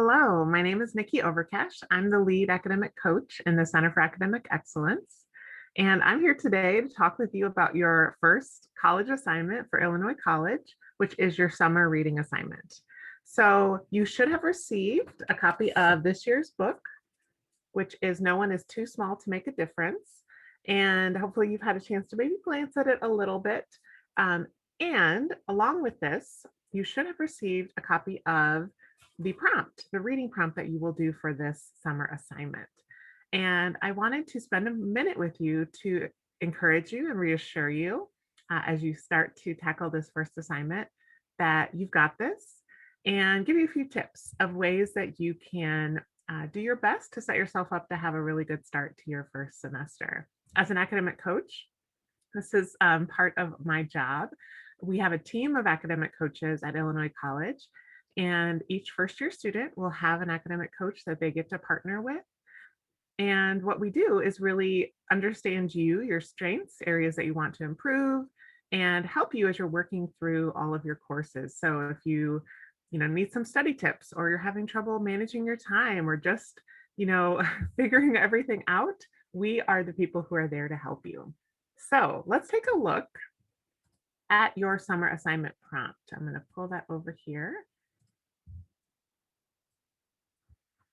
Hello, my name is Nikki Overcash. I'm the lead academic coach in the Center for Academic Excellence. And I'm here today to talk with you about your first college assignment for Illinois College, which is your summer reading assignment. So you should have received a copy of this year's book, which is No One is Too Small to Make a Difference. And hopefully you've had a chance to maybe glance at it a little bit. And along with this, you should have received a copy of the prompt, the reading prompt that you will do for this summer assignment. And I wanted to spend a minute with you to encourage you and reassure you as you start to tackle this first assignment that you've got this, and give you a few tips of ways that you can do your best to set yourself up to have a really good start to your first semester. As an academic coach, this is part of my job. We have a team of academic coaches at Illinois College, and each first year student will have an academic coach that they get to partner with. And what we do is really understand you, your strengths, areas that you want to improve, and help you as you're working through all of your courses. So if you need some study tips, or you're having trouble managing your time, or just figuring everything out, we are the people who are there to help you. So let's take a look at your summer assignment prompt. I'm going to pull that over here.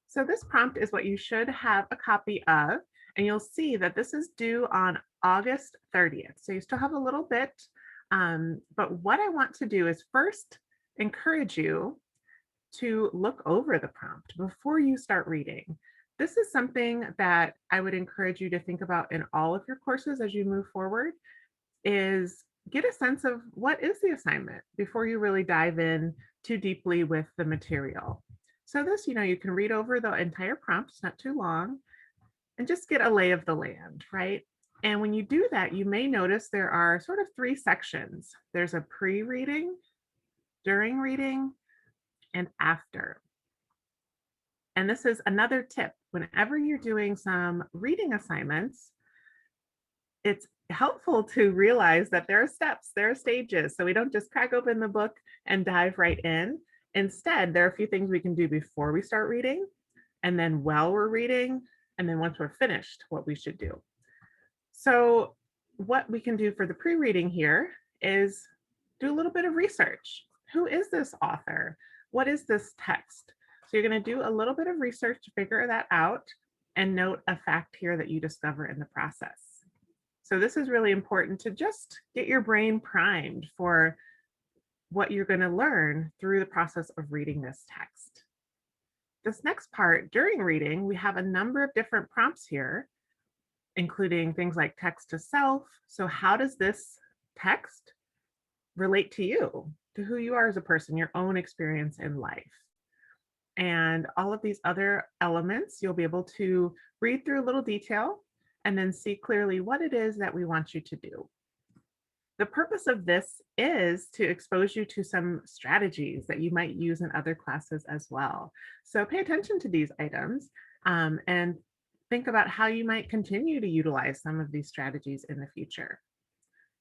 So this prompt is what you should have a copy of, and you'll see that this is due on August 30th. So you still have a little bit, but what I want to do is first encourage you to look over the prompt before you start reading. This is something that I would encourage you to think about in all of your courses as you move forward, is get a sense of what is the assignment before you really dive in too deeply with the material. So this, you can read over the entire prompt, it's not too long, and just get a lay of the land, right? And when you do that, you may notice there are sort of three sections. There's a pre-reading, during reading, and after. And this is another tip. Whenever you're doing some reading assignments, it's helpful to realize that there are steps, there are stages. So we don't just crack open the book and dive right in. Instead, there are a few things we can do before we start reading, and then while we're reading, and then once we're finished, what we should do. So what we can do for the pre-reading here is do a little bit of research. Who is this author? What is this text? So you're going to do a little bit of research to figure that out, and note a fact here that you discover in the process. So this is really important to just get your brain primed for what you're going to learn through the process of reading this text. This next part, during reading, we have a number of different prompts here, including things like text to self. So how does this text relate to you, to who you are as a person, your own experience in life? And all of these other elements, you'll be able to read through a little detail and then see clearly what it is that we want you to do. The purpose of this is to expose you to some strategies that you might use in other classes as well. So pay attention to these items and think about how you might continue to utilize some of these strategies in the future.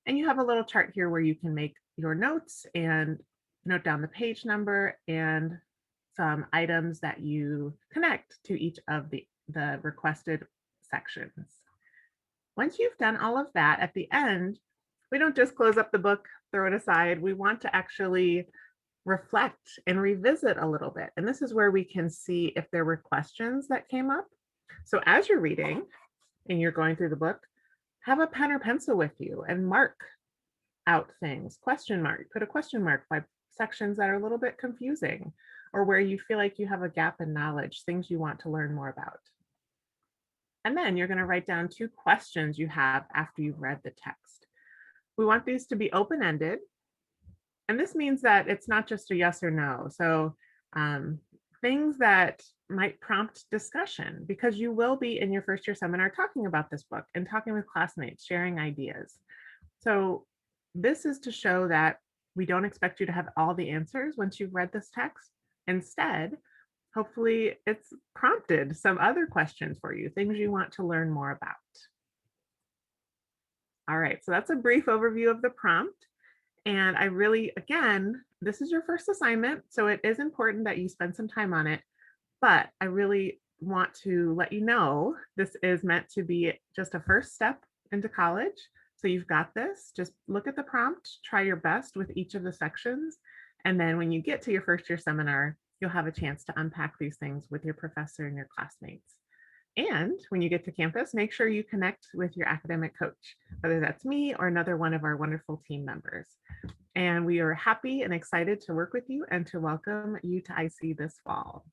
And you have a little chart here where you can make your notes and note down the page number and some items that you connect to each of the requested sections. Once you've done all of that, at the end, we don't just close up the book, throw it aside. We want to actually reflect and revisit a little bit. And this is where we can see if there were questions that came up. So as you're reading and you're going through the book, have a pen or pencil with you and mark out things, question mark, put a question mark by sections that are a little bit confusing, or where you feel like you have a gap in knowledge, things you want to learn more about. And then you're going to write down 2 questions you have after you've read the text. We want these to be open-ended. And this means that it's not just a yes or no. So things that might prompt discussion, because you will be in your first year seminar talking about this book and talking with classmates, sharing ideas. So this is to show that we don't expect you to have all the answers once you've read this text. Instead, hopefully it's prompted some other questions for you, things you want to learn more about. All right, so that's a brief overview of the prompt. And I really, again, this is your first assignment, so it is important that you spend some time on it. But I really want to let you know this is meant to be just a first step into college. So you've got this. Just look at the prompt, try your best with each of the sections. And then when you get to your first year seminar, you'll have a chance to unpack these things with your professor and your classmates. And when you get to campus, make sure you connect with your academic coach, whether that's me or another one of our wonderful team members. And we are happy and excited to work with you and to welcome you to IC this fall.